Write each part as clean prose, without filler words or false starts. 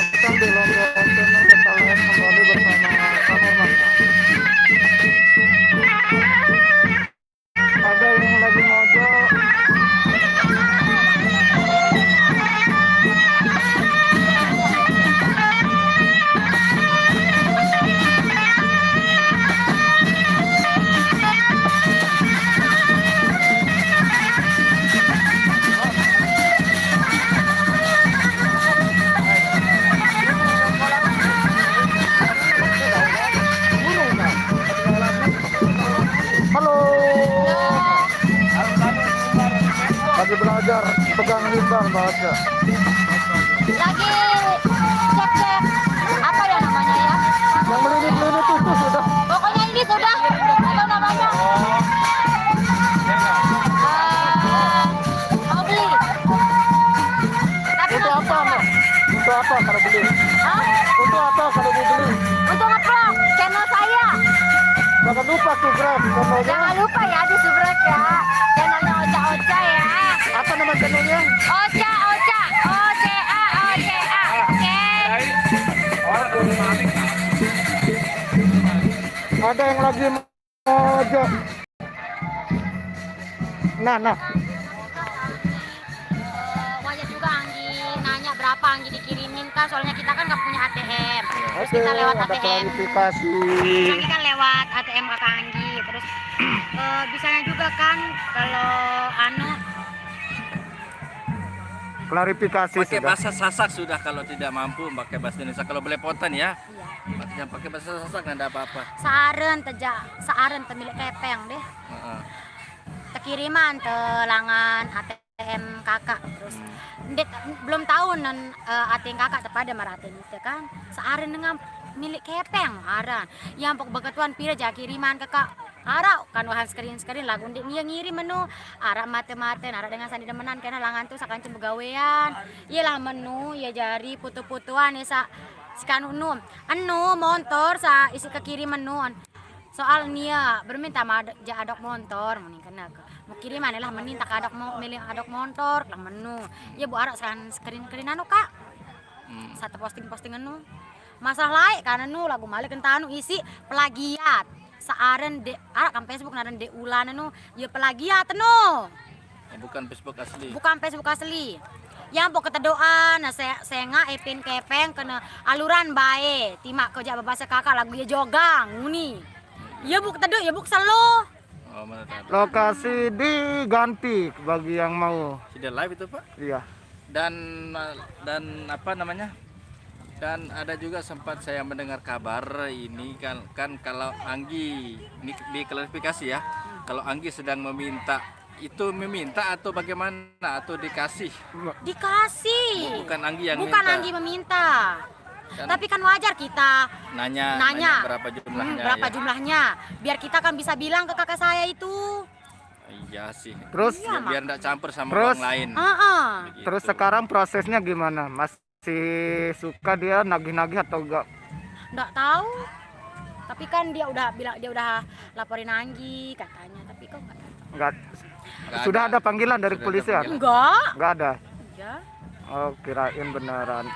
Kita di Lombok Channel kita live kembali bersama Kang Herman. Ada yang lagi mojok. Halo. Lagi belajar pegang limbah bahasa. Lagi cek-cek apa ya namanya ya? Yang melilit-lilit itu sudah. Pokoknya ini sudah apa namanya? Mau beli. Tapi Untuk apa, Mak? Untuk apa kalau beli? Hah? Untuk apa kalau dibeli? Untuk nge-vlog channel saya. Jangan lupa subscribe channelnya. Jangan lupa ya di subrek ya. Channelnya Ocha Ocha ya. Apa nama channelnya? Ocha Ocha OCA OCA. Oke. Ada yang lagi mojok. Nah. Wajar juga Anggi nanya berapa Anggi dikirimin kan, soalnya kita kan nggak punya ATM. Terus Oke, kita lewat ada ATM. klarifikasi. Nanti kan lewat ATM kakak Anggi. Terus bisanya juga kan kalau Klarifikasi pakai sudah. bahasa Sasak sudah, kalau tidak mampu pakai bahasa Indonesia. Kalau belepotan ya, iya. yang pakai bahasa Sasak nggak ada apa-apa. Saaren temilik kepeng deh. Heeh. Tekiriman telangan ATM kakak. Terus belum tahu nan ATM kakak tepada maratin itu kan. Saaren dengan milik kepeng aran. Yang pok beketuan pira ja kiriman kakak. Ara kan wahan screen lagu ndik dia ngirim menu ara mate-mate ara dengan sandi demenan kena langan tuh sakan begawean. Iyalah menu ya jari putu-putuan ya sikan anu motor sa isi kekirim menu. Soal nia berminta ma adok motor mending kena mau kiriman lah meninta adok mau milih adok motor lah menu. Ya bu ara sekan screen anu kak. Satu posting anu. Masalah lain karena nu lagu malik kentanu isi plagiat. Saaren de kan Facebook naran de ulan anu ya plagiat no. Bukan Facebook asli. Bukan Facebook asli. Yang pok ketedoan nah senga epin kepeng kena aluran bae. Timak kerja bahasa kakak lagu ya jogang nguni. Ya bu ketedo ya bu selo. Oh, mana tahu. Lokasi diganti bagi yang mau. Sudah live itu Pak. Iya. Dan apa namanya? Dan ada juga sempat saya mendengar kabar ini kan kalau Anggi ini diklarifikasi ya. Kalau Anggi sedang meminta, itu meminta atau bagaimana atau dikasih? Dikasih. Bukan Anggi yang Bukan minta. Anggi meminta. Kan Tapi kan wajar kita nanya berapa jumlahnya. berapa ya. jumlahnya. Biar kita kan bisa bilang ke kakak saya itu. Iya sih. Terus Biar enggak campur sama Terus? orang lain. Heeh. Begitu. terus sekarang prosesnya gimana? Masih suka dia nagih-nagih atau enggak? Nggak tahu. Tapi kan dia udah bilang dia udah laporin Anggi katanya. Tapi kok nggak tahu. Enggak. Nggak Sudah ada panggilan dari Sudah ada kepolisian? panggilan. Enggak. Enggak ada. Ya. Oh, kirain beneran.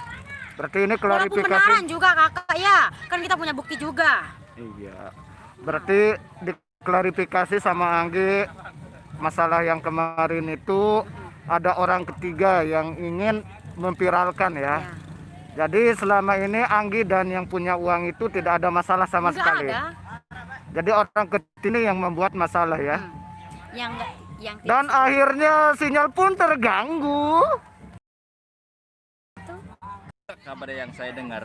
Berarti ini Walaupun klarifikasi. benaran juga kakak ya. Kan kita punya bukti juga. Iya. Berarti diklarifikasi sama Anggi masalah yang kemarin itu ada orang ketiga yang ingin memviralkan ya. Ya. Jadi selama ini Anggi dan yang punya uang itu tidak ada masalah sama Enggak sekali. ada. Jadi orang ketiga ini yang membuat masalah ya. Yang enggak yang Dan akhirnya sinyal pun terganggu. Kabar yang saya dengar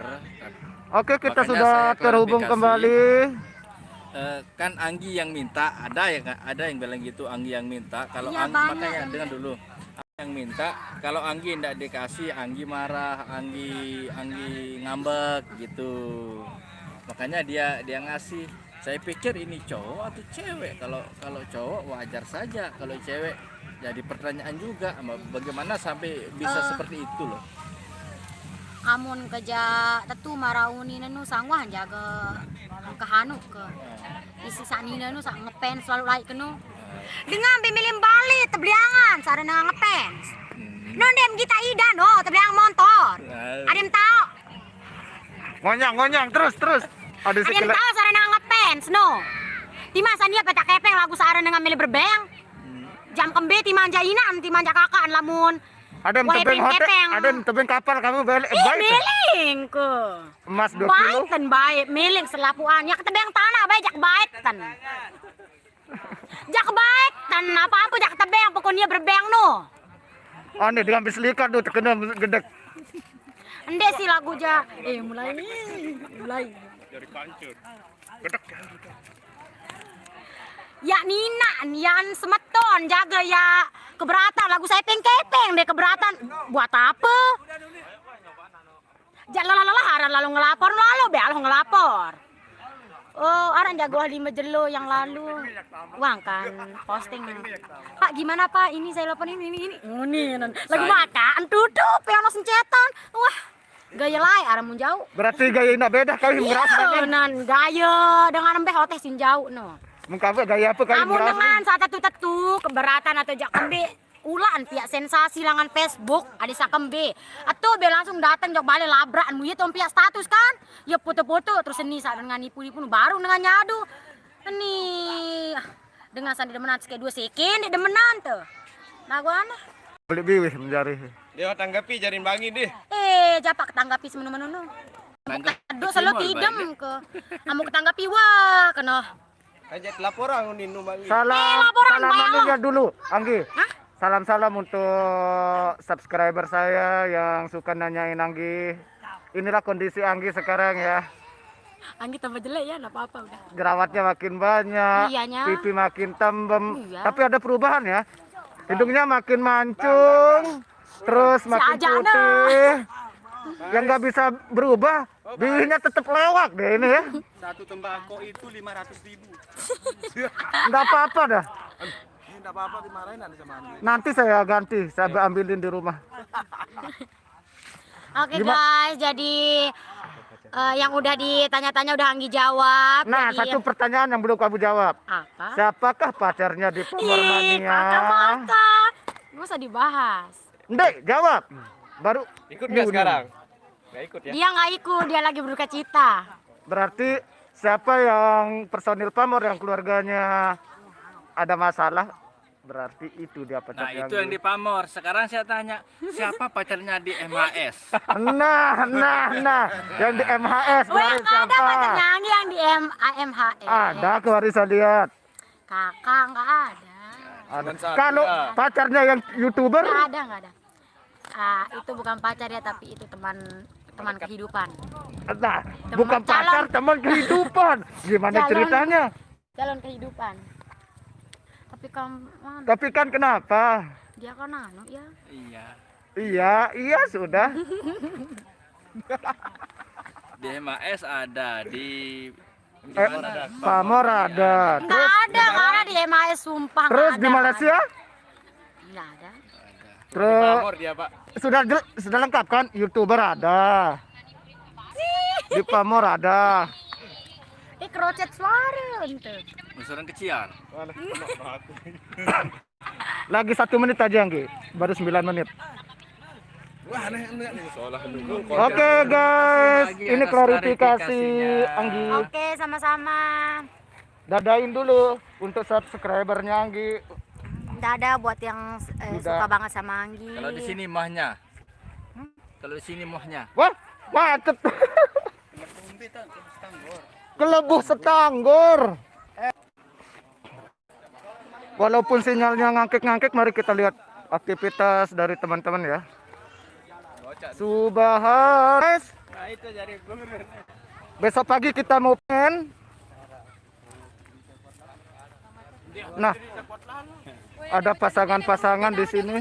Oke, kita Makanya sudah saya terhubung klarifikasi. kembali. kan Anggi yang minta, ada yang bilang gitu Anggi yang minta. Kalau Iya, Anggi banyak makanya yang dengar dulu. Yang minta kalau Anggi tidak dikasih Anggi marah, Anggi ngambek gitu. Makanya dia ngasih. Saya pikir ini cowok atau cewek. Kalau cowok wajar saja, kalau cewek jadi pertanyaan juga bagaimana sampai bisa seperti itu loh. amun kerja tetu marauni nanu sangwah jaga kahanu ke isi sanina nu sak ngepen selalu laik kenu dengan bimilim bali tebliangan sarana ngepen non dem kita ida no tebliang motor adem tahu Ngonyang terus. Ada Ada sekali. tahu sarana ngepens no. Timasan dia petak kepeng lagu sarana dengan milih berbeng. Jam kembe timanja inan, timanja kakaan lamun. Ada yang Wah, tebing hotel, kepeng. ada yang tebing kapal kamu balik. Ih, Baik. miling ke. Emas 2 kilo. Baik ten baik, miling selapuan. Ya ketebeng tanah baik jak baik ten. Jak baik ten apa-apa jak tebeng pokoknya berbeng no. Oh, ini diambil selikat tuh terkena gedek. Ende sih lagu ja. Mulai. Ya Nina, Nian semeton jaga ya keberatan lagu saya kepeng deh keberatan buat apa? Jangan haran lalu ngelapor ngelapor. Oh, aran jago lima jelo yang lalu. Uang kan posting. Pak gimana Pak? Ini saya telepon ini. Ini lagu makan tutup yang no sencetan. Wah, gaya lai aran mun jauh. Berarti gaya nak beda kali merasa. Iya, nan gaya dengan embeh hotel sin jauh no. Muka apa gaya apa kali Namun merasa? dengan saat tetu keberatan atau jak kembe ulaan pihak sensasi langan Facebook ada sakembe atau be langsung datang jok balik labrak anu itu pihak status kan ya foto-foto terus ini saat dengan nipu-nipu baru dengan nyadu ini dengan sandi demenan kayak 2 seken di demenan tuh nah gua ana Beli biwih mencari. Dia tanggapi jarin bangi deh. japak ketanggapi semenu-menu Tanggap. aduh selalu tidam ke kamu ketanggapi wah kena Ajak laporan ninu bangi. laporan Salamannya bayang. dulu, Anggi. Hah? Salam untuk subscriber saya yang suka nanyain Anggi. Inilah kondisi Anggi sekarang ya. Anggi tambah jelek ya enggak apa-apa udah Jerawatnya makin banyak, Iyanya. pipi makin tembem. Iya. Tapi ada perubahan ya. Hidungnya makin mancung, terus makin Ajana. putih. Yang nggak bisa berubah, bibirnya tetap lewat deh ini ya. Satu tembakau itu 500.000. Nggak apa-apa dah. Ini enggak apa-apa dimarahin ada sama Andi. Nanti saya ganti, saya ambilin di rumah. Oke guys, jadi yang udah ditanya-tanya udah Anggi jawab. Nah, Jadi, satu pertanyaan yang belum kamu jawab. apa? Siapakah pacarnya di Pamormania? Kata-kata. Gak usah dibahas. Ndek, jawab. Baru Ikut nggak Ini. sekarang? Nggak ikut ya? Dia nggak ikut, dia lagi berduka cita. Berarti siapa yang personil Pamor yang keluarganya ada masalah? Berarti itu dia Nah pacarnya. itu yang di Pamor. Sekarang saya tanya, siapa pacarnya di MHS? Nah, yang di MHS Wah, kemarin nggak ada siapa? pacarnya Anggi yang di AMHS. Ada kemarin saya lihat. Kakak nggak ada. Ada. Cuman satu Kalau ya. pacarnya yang YouTuber, Nggak ada. Itu bukan pacar ya, tapi itu teman kehidupan. nah, bukan pacar, calon. teman kehidupan. Gimana Calon. ceritanya? Jalan kehidupan. Tapi kan kenapa? Dia kan anu ya. Iya. Iya sudah. Di MHS ada di mana? Pamor ada. Nggak ada di MAS sumpah. Terus nggak di ada. Malaysia? Nggak ada. Terus Pamor dia, Pak. sudah lengkap kan? YouTuber ada. Di Pamor ada. Krocet suara ente. Musuran keciar. Lagi 1 menit aja Anggi. Baru 9 menit. Wah, aneh soalnya dulu. Oke guys, lagi ini atas klarifikasi klarifikasinya. Anggi. Oke, sama-sama. Dadain dulu untuk subscribernya Anggi. Dadah buat yang suka banget sama Anggi. Kalau di sini mahnya. Kalau di sini mahnya. Wah, macet. Kelebuh setanggor. Walaupun sinyalnya ngangkik-ngangkik, mari kita lihat aktivitas dari teman-teman ya. Subhan. Nah, itu jari guru. Besok pagi kita mau pen. Nah, ada pasangan-pasangan di sini.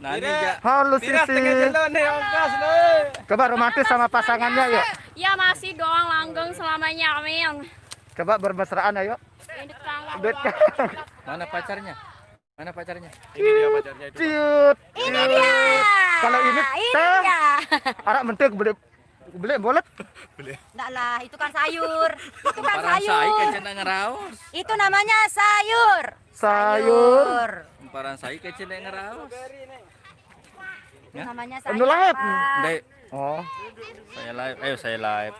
Nah ini enggak. Halo Tidak tengah Sisi. jalan nih, ongkos nih. Coba romantis sama pasangannya yuk. Ya masih doang langgeng selamanya amin. Coba bermesraan ayo. Ini tetangga Bet- Mana pacarnya? Mana pacarnya? Ini dia pacarnya itu. Ciut. Ini dia. Kalau ini Ini teh. dia. Arak mentek boleh boleh. Nggak lah, itu kan sayur. Itu kan Parang sai sayur. kecil ngeraos. Itu namanya sayur. Sayur. Parang sai kecil ngeraos. Ya? Namanya Anu live. Pak. Dek, Oh, saya live. Ayo saya live.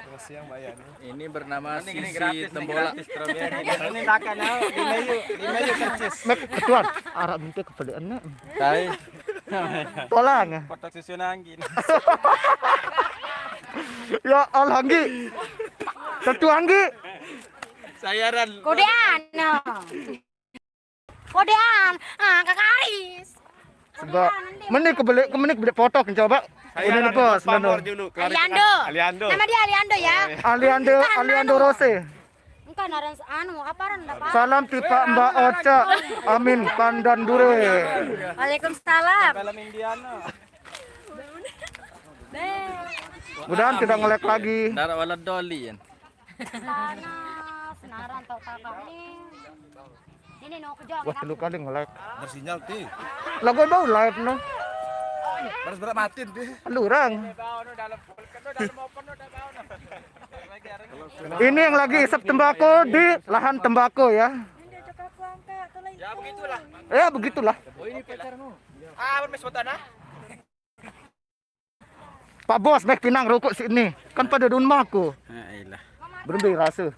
Masih yang bayar nih. Ini bernama Sisi Tembolak. Ini makan di meja kercis. mek ketuan. Arab minta kepedean. Hai. Tolong. Kotak susun angin. Ya Allah Anggi. Ketua Anggi. Sayaran. Kodean. No. Kodean. Ah, Kakak Aris. Sebab menik kebeli foto kan coba. Ini nih bos, Pamor benar. dulu. Aliando. Aliando. Nama dia Aliando ya. Aliando Rose. Engkau naran apa ran dapat? Salam tipe Mbak Oca. Amin Pandan Dure. Waalaikumsalam. Film Indiana. Mudahan tidak ngelek lagi. Darah wala doli yan. Sana senaran tau kakak nih. Ini no kejang. Wah, telu kali ngelek. Bersinyal ti. Lagu bau live no. Harus berat matiin ti. Lurang. Ini yang lagi isap tembakau di lahan tembakau ya. Ya begitulah. Ya begitulah. Ah, bermes tanah. Pak Bos, naik pinang rokok sini. Kan pada rumah aku. Ailah. Berhenti rasa.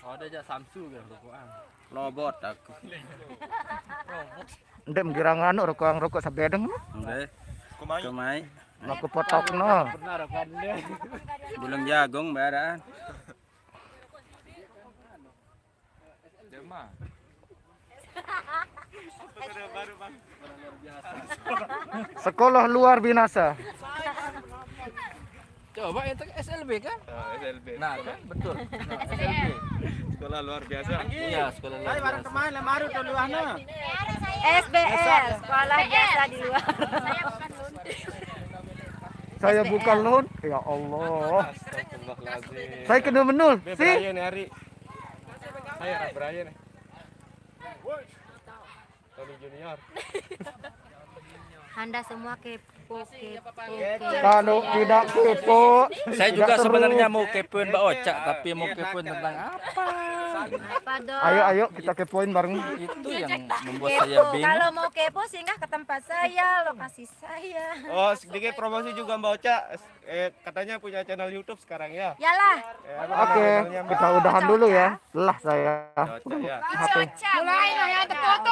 Oh, ada aja Samsu kan rokokan. Lobot aku. Ndek mengira nganu rokok sabedeng. Enggak. Kumai. Aku potok no. Bulung jagung baraan. Sekolah luar binasa. Coba itu SLB kan? SLB. Nah, kan betul. Nah, SLB. Sekolah luar biasa. Iya, sekolah luar biasa. Kemana maru tuh luahnya? SBL, sekolah biasa di luar. Saya bukan loan. Ya Allah. Astagfirullahaladzim. Saya kena menul. Si. Brian hari. Saya Brian. Tony Junior. Anda semua kepo. Kalau tidak kepo, Saya tidak juga seru. sebenarnya mau kepoin Mbak Oca, tapi mau kepoin tentang apa? Apa dong? Ayo kita kepoin bareng. Itu yang membuat saya Kepo. bingung. Kalau mau kepo singgah ke tempat saya, lokasi saya. Oh, sedikit promosi juga Mbak Oca. Katanya punya channel YouTube sekarang ya. Yalah. Oke, kita udahan dulu ya. Lelah saya. Oca ya. HP. Mulai ya, ada foto,